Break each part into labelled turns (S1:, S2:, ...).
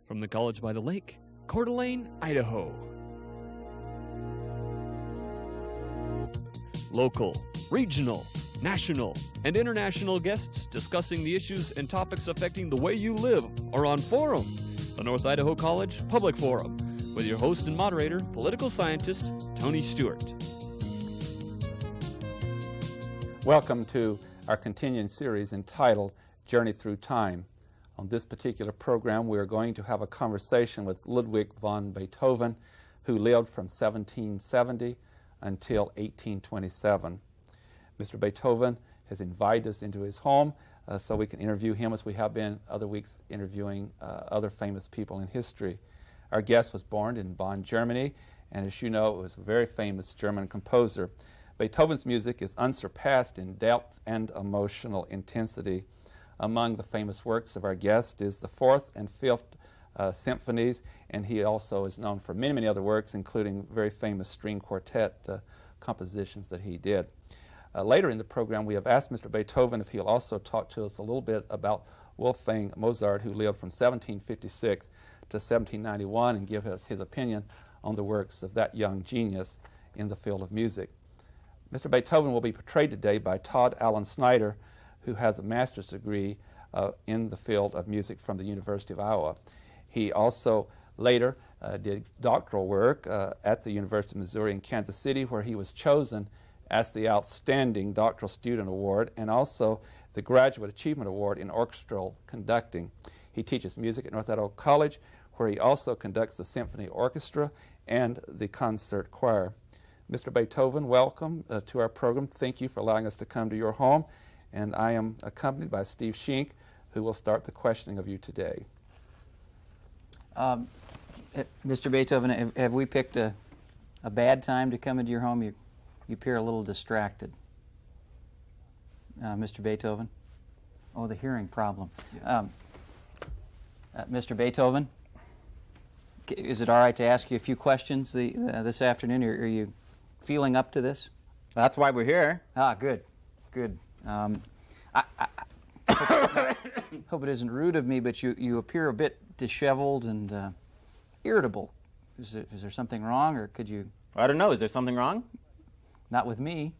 S1: from the College by the Lake, Coeur d'Alene, Idaho. Local, regional, national, and international guests discussing the issues and topics affecting the way you live are on Forum, the North Idaho College Public Forum, with your host and moderator, political scientist Tony Stewart.
S2: Welcome to our continuing series entitled Journey Through Time. On this particular program, we are going to have a conversation with Ludwig von Beethoven, who lived from 1770 until 1827. Mr. Beethoven has invited us into his home so we can interview him, as we have been other weeks interviewing other famous people in history. Our guest was born in Bonn, Germany, and as you know, was a very famous German composer. Beethoven's music is unsurpassed in depth and emotional intensity. Among the famous works of our guest is the Fourth and Fifth Symphonies, and he also is known for many, many other works, including very famous string quartet compositions that he did. Later in the program, we have asked Mr. Beethoven if he'll also talk to us a little bit about Wolfgang Mozart, who lived from 1756 to 1791, and give us his opinion on the works of that young genius in the field of music. Mr. Beethoven will be portrayed today by Todd Allen Snyder, who has a master's degree in the field of music from the University of Iowa. He also later did doctoral work at the University of Missouri in Kansas City, where he was chosen as the Outstanding Doctoral Student Award and also the Graduate Achievement Award in Orchestral Conducting. He teaches music at North Idaho College, where he also conducts the symphony orchestra and the concert choir. Mr. Beethoven, welcome to our program. Thank you for allowing us to come to your home. And I am accompanied by Steve Schenck, who will start the questioning of you today.
S3: Mr. Beethoven, have we picked a bad time to come into your home? You appear a little distracted. Mr. Beethoven? Oh, the hearing problem. Mr. Beethoven, is it all right to ask you a few questions this afternoon? Are you feeling up to this?
S4: That's why we're here.
S3: Ah, good. I hope it isn't rude of me, but you appear a bit disheveled and irritable. Is there something wrong, or could you?
S4: I don't know. Is there something wrong?
S3: Not with me.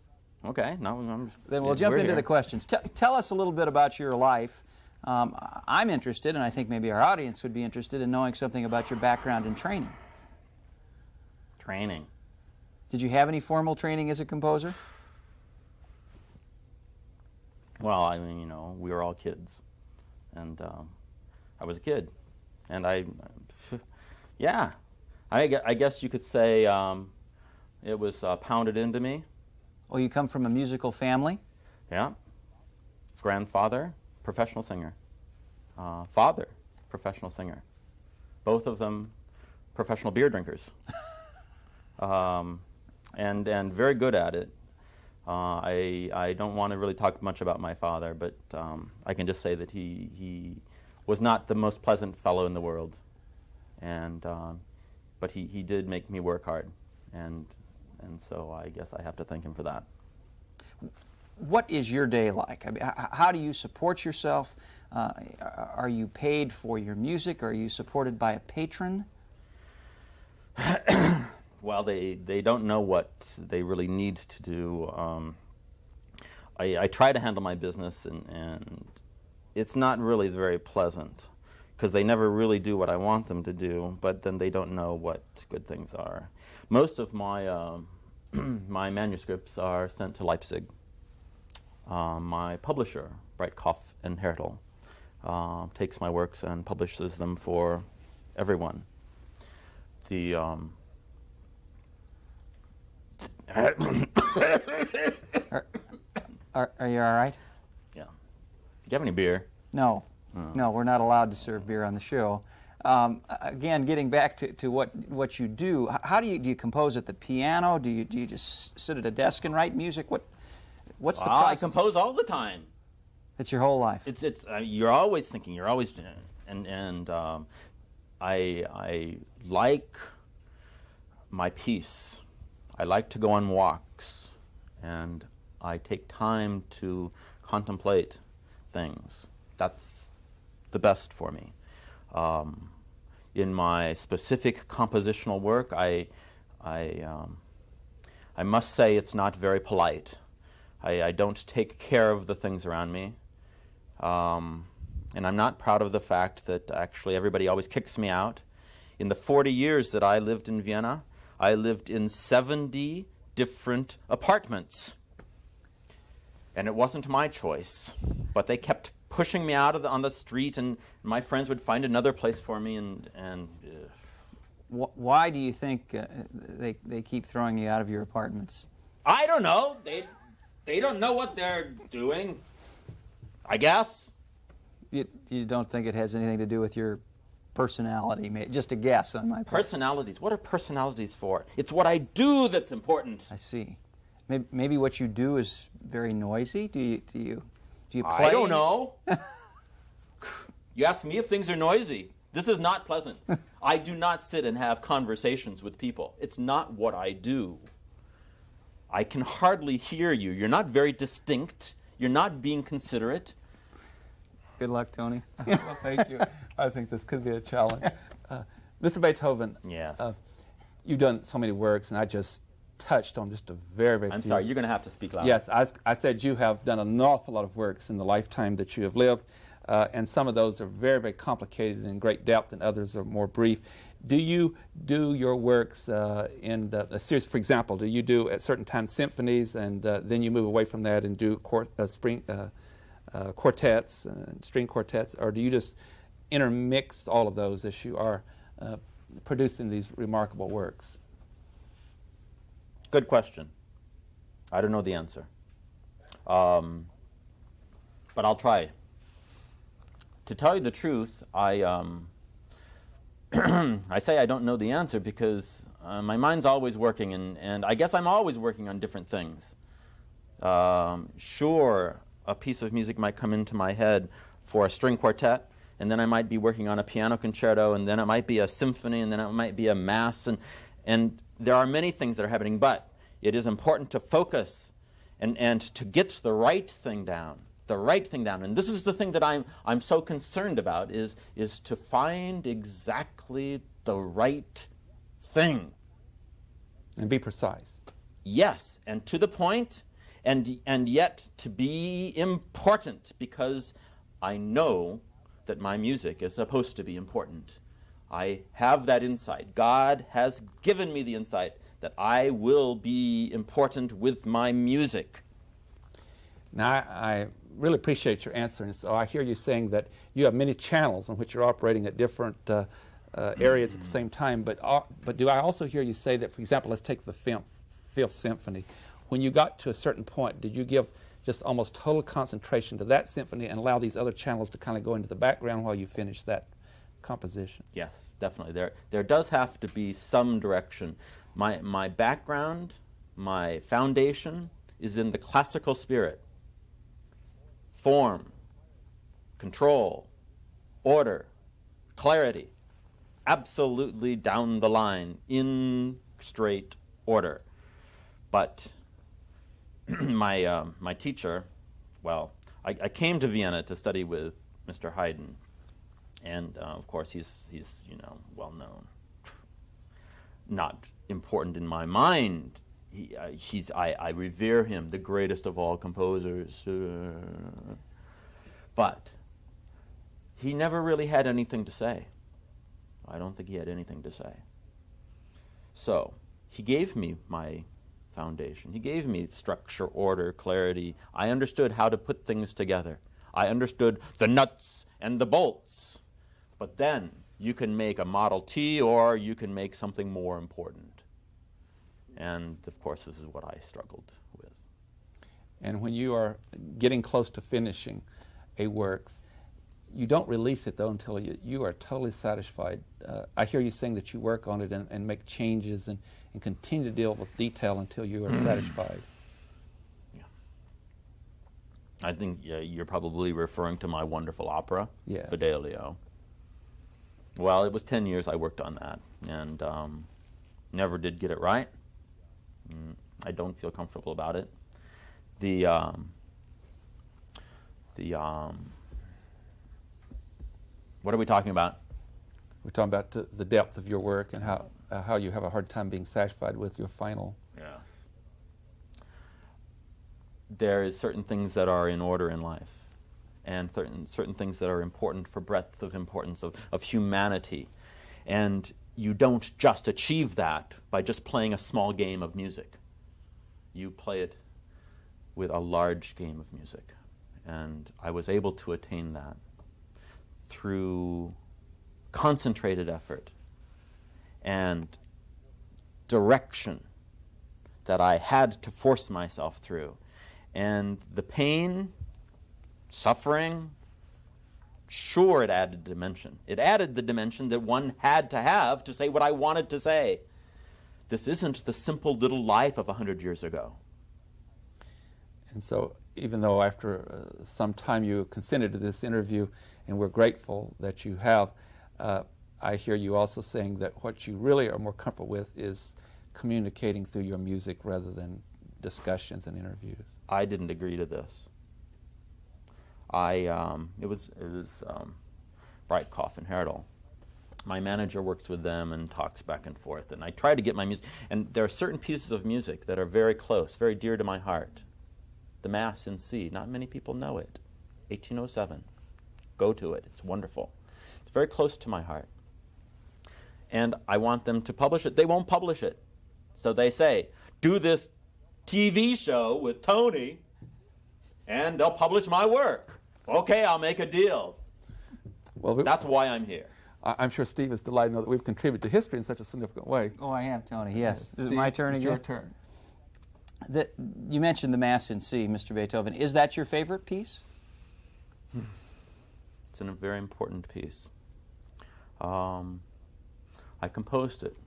S4: Okay.
S3: Then we'll jump into the questions. Tell us a little bit about your life. I'm interested, and I think maybe our audience would be interested in knowing something about your background and training.
S4: Training.
S3: Did you have any formal training as a composer?
S4: Well, I mean, we were all kids, and I was a kid, and I guess you could say it was pounded into me.
S3: Oh, you come from a musical family?
S4: Yeah. Grandfather, professional singer. Father, professional singer. Both of them professional beer drinkers, and very good at it. I don't want to really talk much about my father, but I can just say that he was not the most pleasant fellow in the world, but he did make me work hard, and so I guess I have to thank him for that.
S3: What is your day like? I mean, how do you support yourself? Are you paid for your music? Are you supported by a patron?
S4: Well, they don't know what they really need to do. I try to handle my business, and it's not really very pleasant, because they never really do what I want them to do, but then they don't know what good things are. Most of my my manuscripts are sent to Leipzig. My publisher, Breitkopf and Hertel, takes my works and publishes them for everyone.
S3: Are you all right?
S4: Yeah. Do you have any beer?
S3: No. No, we're not allowed to serve beer on the show. Again, getting back to what you do, how do you compose at the piano? Do you just sit at a desk and write music? What's the process?
S4: I compose all the time.
S3: It's your whole life.
S4: It's you're always thinking. You're always and I like my peace. I like to go on walks, and I take time to contemplate things. That's the best for me. in my specific compositional work, I must say it's not very polite. I don't take care of the things around me. And I'm not proud of the fact that actually everybody always kicks me out. In the 40 years that I lived in Vienna, I lived in 70 different apartments. And it wasn't my choice, but they kept pushing me out on the street, and my friends would find another place for me.
S3: Why do you think they keep throwing you out of your apartments?
S4: I don't know. They don't know what they're doing, I guess.
S3: You don't think it has anything to do with your personality? Just a guess on my part.
S4: Personalities? What are personalities for? It's what I do that's important.
S3: I see. Maybe what you do is very noisy. Do you play?
S4: I don't know. You ask me if things are noisy. This is not pleasant. I do not sit and have conversations with people. It's not what I do. I can hardly hear you. You're not very distinct. You're not being considerate.
S3: Good luck, Tony.
S2: Well, thank you. I think this could be a challenge. Mr. Beethoven,
S4: yes.
S2: You've done so many works, and I just touched on just a very, very
S4: I'm
S2: few.
S4: sorry, you're going to have to speak louder.
S2: Yes, I said you have done an awful lot of works in the lifetime that you have lived, and some of those are very, very complicated and in great depth, and others are more brief. Do you do your works in a series, for example, do you do at certain times symphonies, and then you move away from that and do quartets and string quartets, or do you just intermix all of those as you are producing these remarkable works?
S4: Good question. I don't know the answer. But I'll try. To tell you the truth, I say I don't know the answer because my mind's always working, and I guess I'm always working on different things. Sure, a piece of music might come into my head for a string quartet, and then I might be working on a piano concerto, and then it might be a symphony, and then it might be a mass, and there are many things that are happening, but it is important to focus and to get the right thing down. And this is the thing that I'm so concerned about is to find exactly the right thing.
S2: And be precise.
S4: Yes, and to the point, and yet to be important, because I know that my music is supposed to be important. I have that insight. God has given me the insight that I will be important with my music.
S2: Now, I really appreciate your answer, and so I hear you saying that you have many channels in which you're operating at different areas at the same time, but do I also hear you say that, for example, let's take the Fifth Symphony. When you got to a certain point, did you give just almost total concentration to that symphony and allow these other channels to kind of go into the background while you finish that composition?
S4: Yes, definitely. There does have to be some direction. My background, my foundation is in the classical spirit. Form, control, order, clarity, absolutely down the line, in straight order. But my teacher, well, I came to Vienna to study with Mr. Haydn, and of course he's well known. Not important in my mind. I revere him, the greatest of all composers. But he never really had anything to say. I don't think he had anything to say. So he gave me my foundation. He gave me structure, order, clarity. I understood how to put things together. I understood the nuts and the bolts. But then you can make a Model T, or you can make something more important. And, of course, this is what I struggled with.
S2: And when you are getting close to finishing a work, you don't release it, though, until you are totally satisfied. I hear you saying that you work on it and make changes and continue to deal with detail until you are satisfied.
S4: Yeah. I think you're probably referring to my wonderful opera,
S2: Yeah.
S4: Fidelio. Well, it was 10 years I worked on that, and never did get it right. I don't feel comfortable about it. What are we talking about?
S2: We're talking about the depth of your work and how you have a hard time being satisfied with your final.
S4: Yeah. There is certain things that are in order in life, and certain things that are important for breadth of importance of humanity. And you don't just achieve that by just playing a small game of music. You play it with a large game of music. And I was able to attain that through concentrated effort and direction that I had to force myself through. And the pain, suffering, sure, it added dimension. It added the dimension that one had to have to say what I wanted to say. This isn't the simple little life of 100 years ago.
S2: And so, even though after some time you consented to this interview, and we're grateful that you have, I hear you also saying that what you really are more comfortable with is communicating through your music rather than discussions and interviews.
S4: I didn't agree to this. It was Breitkopf and Herdel. My manager works with them and talks back and forth, and I try to get my music. And there are certain pieces of music that are very close, very dear to my heart. The Mass in C. Not many people know it. 1807. Go to it. It's wonderful. It's very close to my heart. And I want them to publish it. They won't publish it. So they say, do this TV show with Tony, and they'll publish my work. Okay, I'll make a deal. Well, that's why I'm here.
S2: I'm sure Steve is delighted to know that we've contributed to history in such a significant way.
S3: Oh, I am, Tony, yes. Is
S2: Steve,
S3: it my turn again?
S2: It's your turn.
S3: You mentioned the Mass in C, Mr. Beethoven. Is that your favorite piece?
S4: It's a very important piece. I composed it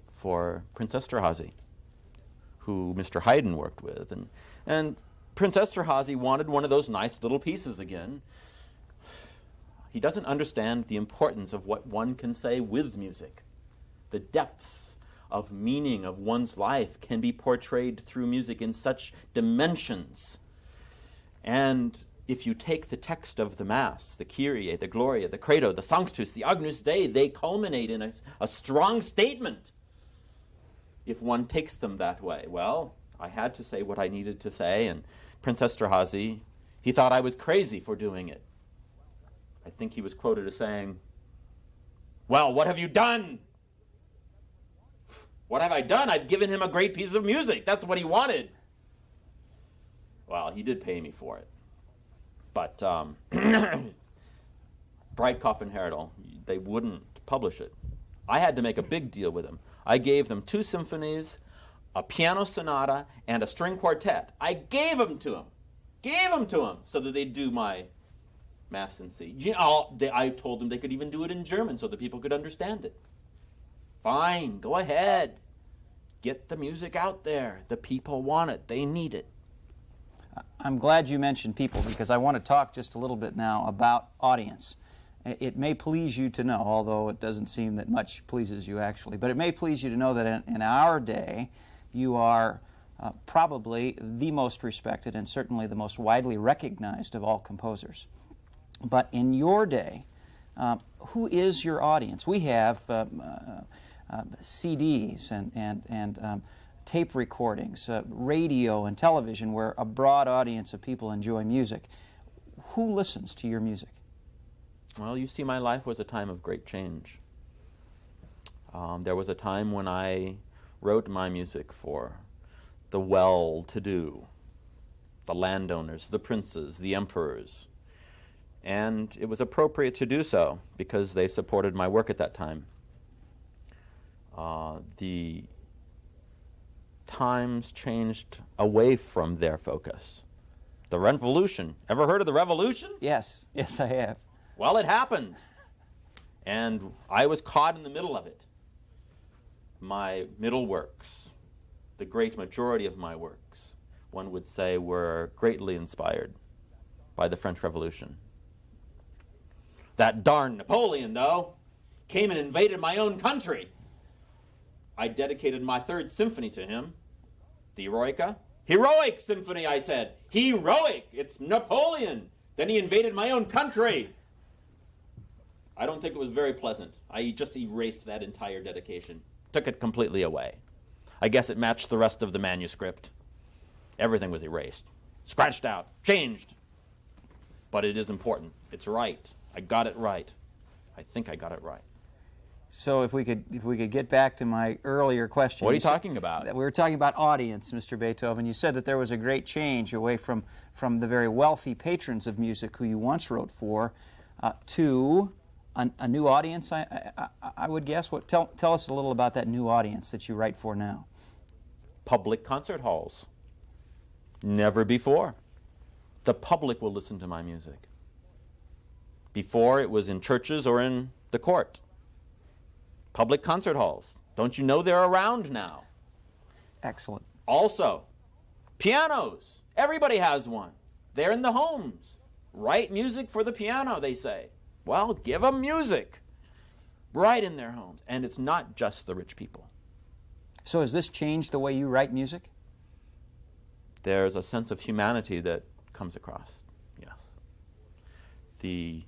S4: for Prince Esterházy, who Mr. Haydn worked with. And Prince Esterházy wanted one of those nice little pieces again. He doesn't understand the importance of what one can say with music. The depth of meaning of one's life can be portrayed through music in such dimensions. And if you take the text of the Mass, the Kyrie, the Gloria, the Credo, the Sanctus, the Agnus Dei, they culminate in a strong statement. If one takes them that way, well, I had to say what I needed to say, and Prince Esterházy, he thought I was crazy for doing it. I think he was quoted as saying, well, what have you done? What have I done? I've given him a great piece of music. That's what he wanted. Well, he did pay me for it. But Breitkopf and Herdel, they wouldn't publish it. I had to make a big deal with them. I gave them 2 symphonies, a piano sonata, and a string quartet. I gave them to them so that they'd do my Mass in C. I told them they could even do it in German so that people could understand it. Fine, go ahead. Get the music out there. The people want it. They need it.
S3: I'm glad you mentioned people, because I want to talk just a little bit now about audience. It may please you to know, although it doesn't seem that much pleases you actually, but it may please you to know that in our day, you are probably the most respected and certainly the most widely recognized of all composers. But in your day, who is your audience? We have CDs and tape recordings, radio and television, where a broad audience of people enjoy music. Who listens to your music?
S4: Well, you see, my life was a time of great change. There was a time when I wrote my music for the well-to-do, the landowners, the princes, the emperors. And it was appropriate to do so because they supported my work at that time. The times changed away from their focus. The revolution. Ever heard of the revolution?
S3: Yes, I have.
S4: Well, it happened. And I was caught in the middle of it. My middle works, the great majority of my works, one would say, were greatly inspired by the French Revolution. That darn Napoleon, though, came and invaded my own country. I dedicated my 3rd symphony to him, the Eroica. Heroic symphony, I said. Heroic. It's Napoleon. Then he invaded my own country. I don't think it was very pleasant. I just erased that entire dedication, took it completely away. I guess it matched the rest of the manuscript. Everything was erased, scratched out, changed. But it is important. It's right. I got it right. I think I got it right.
S3: So if we could get back to my earlier question.
S4: What are you talking about?
S3: We were talking about audience, Mr. Beethoven. You said that there was a great change away from the very wealthy patrons of music who you once wrote for to a new audience, I would guess. Tell us a little about that new audience that you write for now.
S4: Public concert halls. Never before. The public will listen to my music. Before, it was in churches or in the court. Public concert halls. Don't you know they're around now?
S3: Excellent.
S4: Also, pianos. Everybody has one. They're in the homes. Write music for the piano, they say. Well, give them music. Right in their homes. And it's not just the rich people.
S3: So has this changed the way you write music?
S4: There's a sense of humanity that comes across, yes. The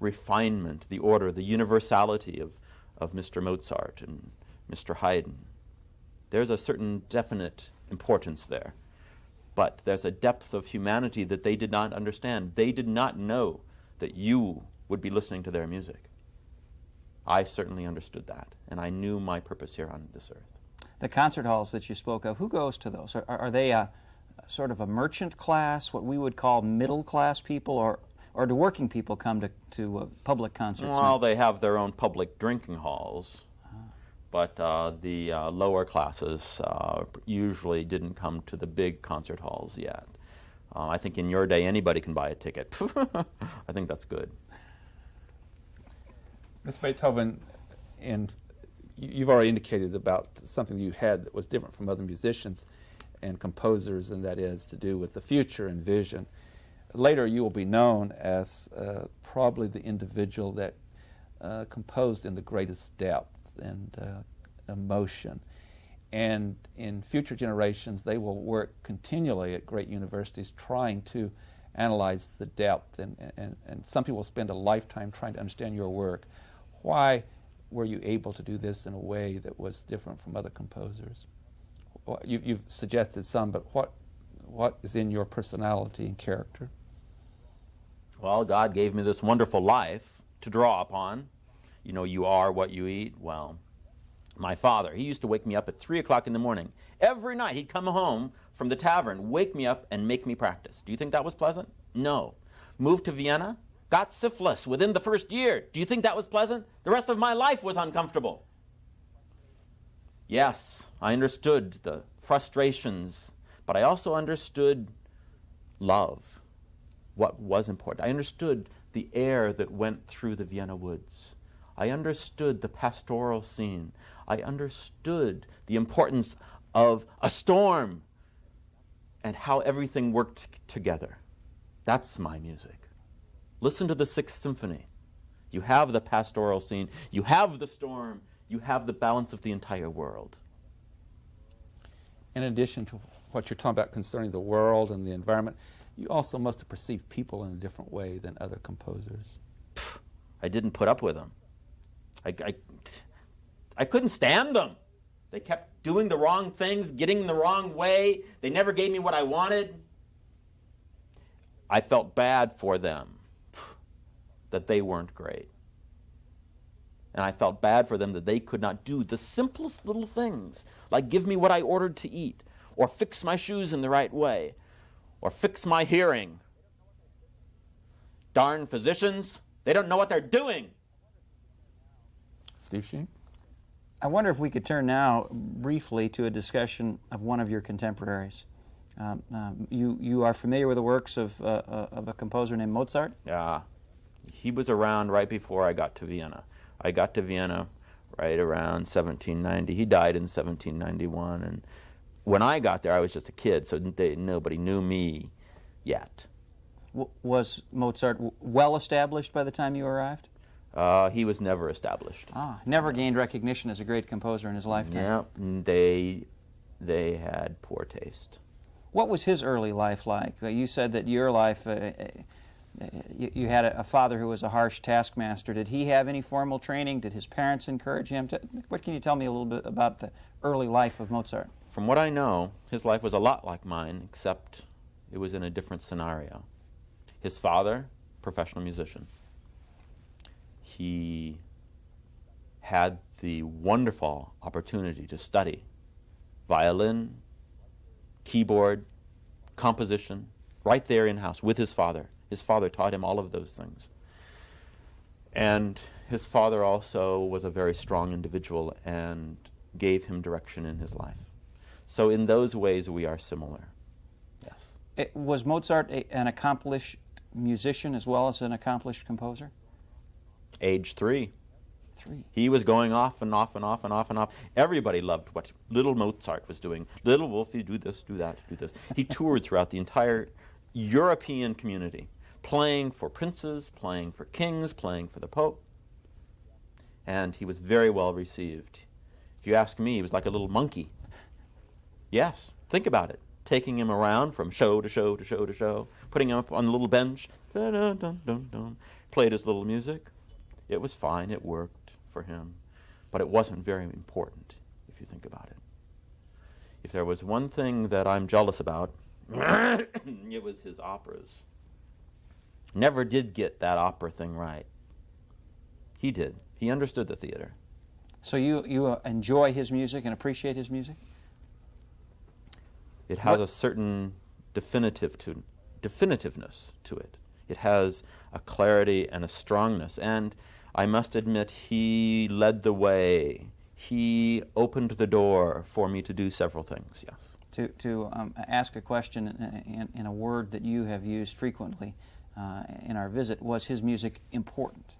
S4: refinement, the order, the universality of Mr. Mozart and Mr. Haydn. There's a certain definite importance there. But there's a depth of humanity that they did not understand. They did not know that you would be listening to their music. I certainly understood that, and I knew my purpose here on this earth.
S3: The concert halls that you spoke of, who goes to those? Are they a sort of a merchant class, what we would call middle class people, or do working people come to public concerts?
S4: Well, they have their own public drinking halls, but the lower classes usually didn't come to the big concert halls yet. I think in your day anybody can buy a ticket. I think that's good.
S2: Mr. Beethoven, you've already indicated about something you had that was different from other musicians and composers, and that is to do with the future and vision. Later you will be known as probably the individual that composed in the greatest depth and emotion. And in future generations, they will work continually at great universities trying to analyze the depth, and some people spend a lifetime trying to understand your work. Why were you able to do this in a way that was different from other composers? You've suggested some, but what is in your personality and character?
S4: Well, God gave me this wonderful life to draw upon. You know, you are what you eat. Well, my father, he used to wake me up at 3 o'clock in the morning. Every night he'd come home from the tavern, wake me up, and make me practice. Do you think that was pleasant? No. Moved to Vienna, got syphilis within the first year. Do you think that was pleasant? The rest of my life was uncomfortable. Yes, I understood the frustrations, but I also understood love, what was important. I understood the air that went through the Vienna woods. I understood the pastoral scene. I understood the importance of a storm and how everything worked together. That's my music. Listen to the Sixth Symphony. You have the pastoral scene, you have the storm, you have the balance of the entire world.
S2: In addition to what you're talking about concerning the world and the environment, you also must have perceived people in a different way than other composers.
S4: I didn't put up with them. I couldn't stand them. They kept doing the wrong things, getting in the wrong way. They never gave me what I wanted. I felt bad for them, that they weren't great. And I felt bad for them that they could not do the simplest little things, like give me what I ordered to eat, or fix my shoes in the right way, or fix my hearing. Darn physicians, they don't know what they're doing.
S2: Steve Sheen?
S3: I wonder if we could turn now briefly to a discussion of one of your contemporaries. You are familiar with the works of a composer named Mozart?
S4: Yeah. He was around right before I got to Vienna. I got to Vienna right around 1790. He died in 1791, and when I got there, I was just a kid, so nobody knew me yet.
S3: Was Mozart well established by the time you arrived?
S4: He was never established.
S3: Never gained recognition as a great composer in his lifetime.
S4: Yeah, they had poor taste.
S3: What was his early life like? You said that your life, You had a father who was a harsh taskmaster. Did he have any formal training? Did his parents encourage him to? What can you tell me a little bit about the early life of Mozart?
S4: From what I know, his life was a lot like mine, except it was in a different scenario. His father, professional musician. He had the wonderful opportunity to study violin, keyboard, composition, right there in-house with his father. His father taught him all of those things. And his father also was a very strong individual and gave him direction in his life. So in those ways we are similar, yes.
S3: Was Mozart an accomplished musician as well as an accomplished composer?
S4: Age 3.
S3: 3.
S4: He was going off and off and off and off and off. Everybody loved what little Mozart was doing. Little Wolfie, do this, do that, do this. He toured throughout the entire European community, playing for princes, playing for kings, playing for the Pope. And he was very well received. If you ask me, he was like a little monkey. Yes, think about it. Taking him around from show to show to show to show, putting him up on the little bench, dun, dun, dun, dun, dun, played his little music. It was fine, it worked for him, but it wasn't very important if you think about it. If there was one thing that I'm jealous about, it was his operas. Never did get that opera thing right. He did. He understood the theater.
S3: So you enjoy his music and appreciate his music?
S4: It has a certain definitiveness to it. It has a clarity and a strongness. And I must admit, he led the way. He opened the door for me to do several things, yes.
S3: To ask a question in a word that you have used frequently in our visit, was his music important?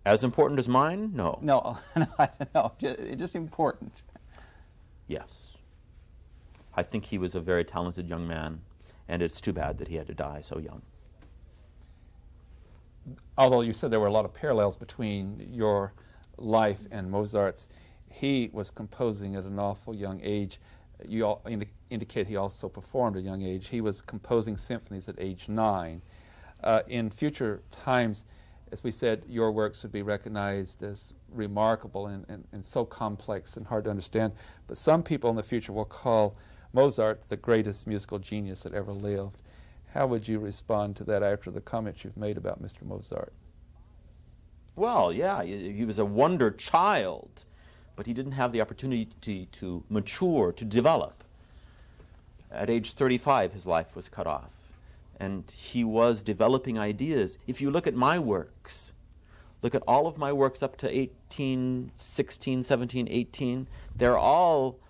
S4: As important as mine? No.
S3: No, no, just important.
S4: Yes. I think he was a very talented young man, and it's too bad that he had to die so young.
S2: Although you said there were a lot of parallels between your life and Mozart's, he was composing at an awful young age. You indicate he also performed at a young age. He was composing symphonies at age 9. In future times, as we said, your works would be recognized as remarkable and so complex and hard to understand. But some people in the future will call Mozart the greatest musical genius that ever lived. How would you respond to that after the comments you've made about Mr. Mozart?
S4: Well, yeah, he was a wonder child, but he didn't have the opportunity to mature, to develop. At age 35, his life was cut off, and he was developing ideas. If you look at my works, look at all of my works up to 18, 16, 17, 18, they're all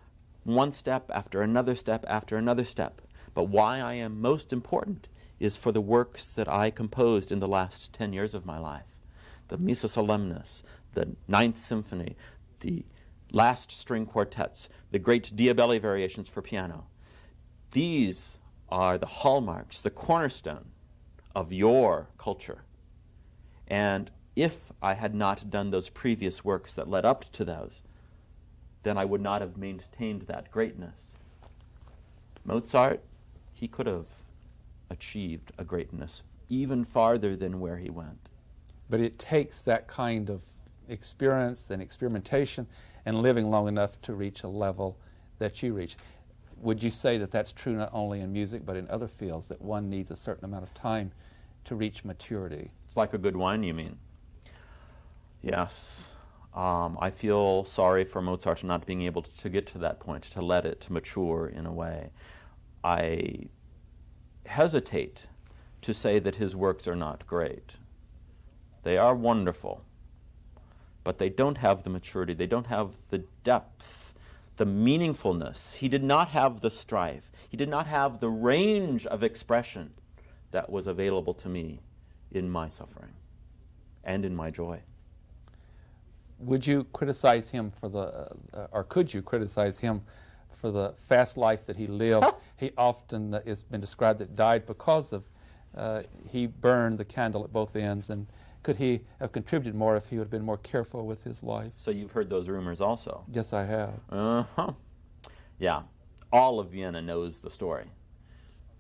S4: one step after another step after another step. But why I am most important is for the works that I composed in the last 10 years of my life. The Missa Solemnis, the Ninth Symphony, the last string quartets, the great Diabelli variations for piano. These are the hallmarks, the cornerstone of your culture. And if I had not done those previous works that led up to those, then I would not have maintained that greatness. Mozart, he could have achieved a greatness even farther than where he went.
S2: But it takes that kind of experience and experimentation and living long enough to reach a level that you reach. Would you say that that's true not only in music but in other fields, that one needs a certain amount of time to reach maturity?
S4: It's like a good wine, you mean? Yes. I feel sorry for Mozart not being able to get to that point, to let it mature in a way. I hesitate to say that his works are not great. They are wonderful, but they don't have the maturity, they don't have the depth, the meaningfulness. He did not have the strife. He did not have the range of expression that was available to me in my suffering and in my joy.
S2: Would you criticize him for or could you criticize him for the fast life that he lived? He often has been described that died because of he burned the candle at both ends. And could he have contributed more if he would have been more careful with his life?
S4: So you've heard those rumors also?
S2: Yes, I have.
S4: Uh-huh. Yeah. All of Vienna knows the story.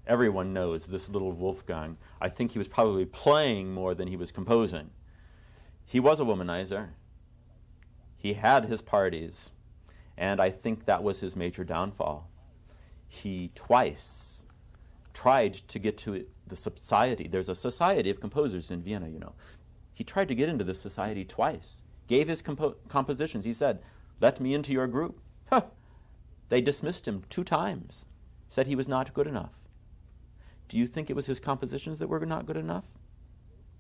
S4: Everyone knows this little Wolfgang. I think he was probably playing more than he was composing. He was a womanizer. He had his parties, and I think that was his major downfall. He twice tried to get to the society. There's a society of composers in Vienna, you know. He tried to get into this society twice. Gave his compositions. He said, "Let me into your group." Huh. They dismissed him 2 times. Said he was not good enough. Do you think it was his compositions that were not good enough?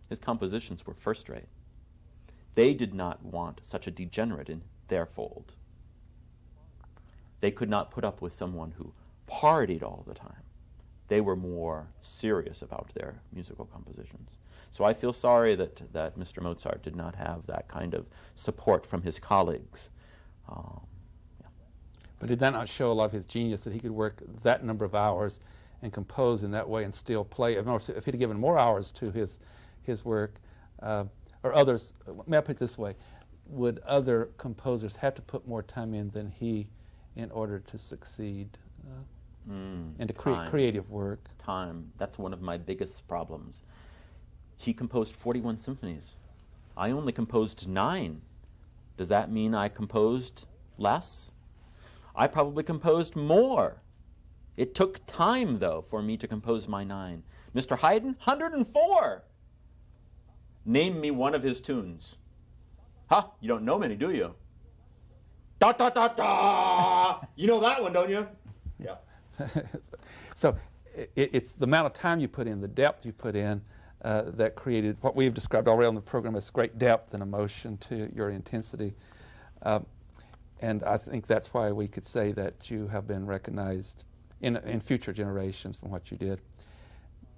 S4: His compositions were first rate. They did not want such a degenerate in their fold. They could not put up with someone who partied all the time. They were more serious about their musical compositions. So I feel sorry that Mr. Mozart did not have that kind of support from his colleagues.
S2: But did that not show a lot of his genius, that he could work that number of hours and compose in that way and still play? If he'd given more hours to his work, or others, may I put it this way, would other composers have to put more time in than he in order to succeed and to create creative work?
S4: Time. That's one of my biggest problems. He composed 41 symphonies. I only composed 9. Does that mean I composed less? I probably composed more. It took time, though, for me to compose my 9. Mr. Haydn, 104. Name me one of his tunes. Huh? You don't know many, do you? Da da da da! You know that one, don't you? Yeah.
S2: So it's the amount of time you put in, the depth you put in, that created what we've described already on the program as great depth and emotion to your intensity. And I think that's why we could say that you have been recognized in future generations from what you did.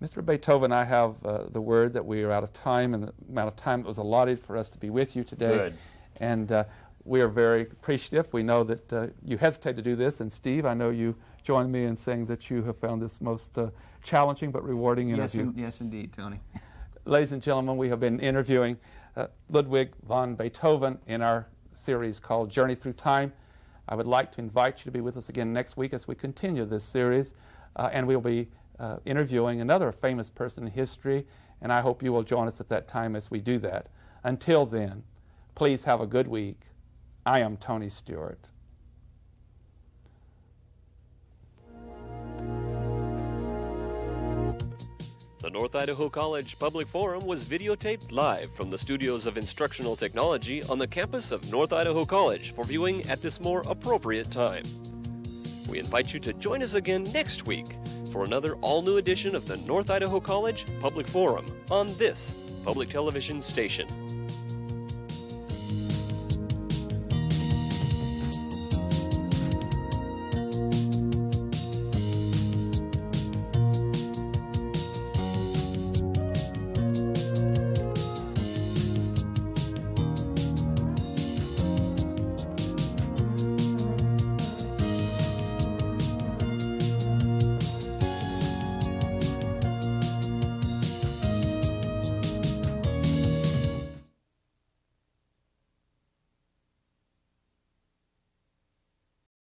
S2: Mr. Beethoven, I have the word that we are out of time, and the amount of time that was allotted for us to be with you today.
S4: Good.
S2: And we are very appreciative. We know that you hesitate to do this, and Steve, I know you join me in saying that you have found this most challenging but rewarding interview.
S3: Yes, indeed, Tony.
S2: Ladies and gentlemen, we have been interviewing Ludwig van Beethoven in our series called Journey Through Time. I would like to invite you to be with us again next week as we continue this series, and we'll be interviewing another famous person in history, and I hope you will join us at that time as we do that. Until then, please have a good week. I am Tony Stewart.
S1: The North Idaho College Public Forum was videotaped live from the studios of Instructional Technology on the campus of North Idaho College for viewing at this more appropriate time. We invite you to join us again next week for another all-new edition of the North Idaho College Public Forum on this public television station.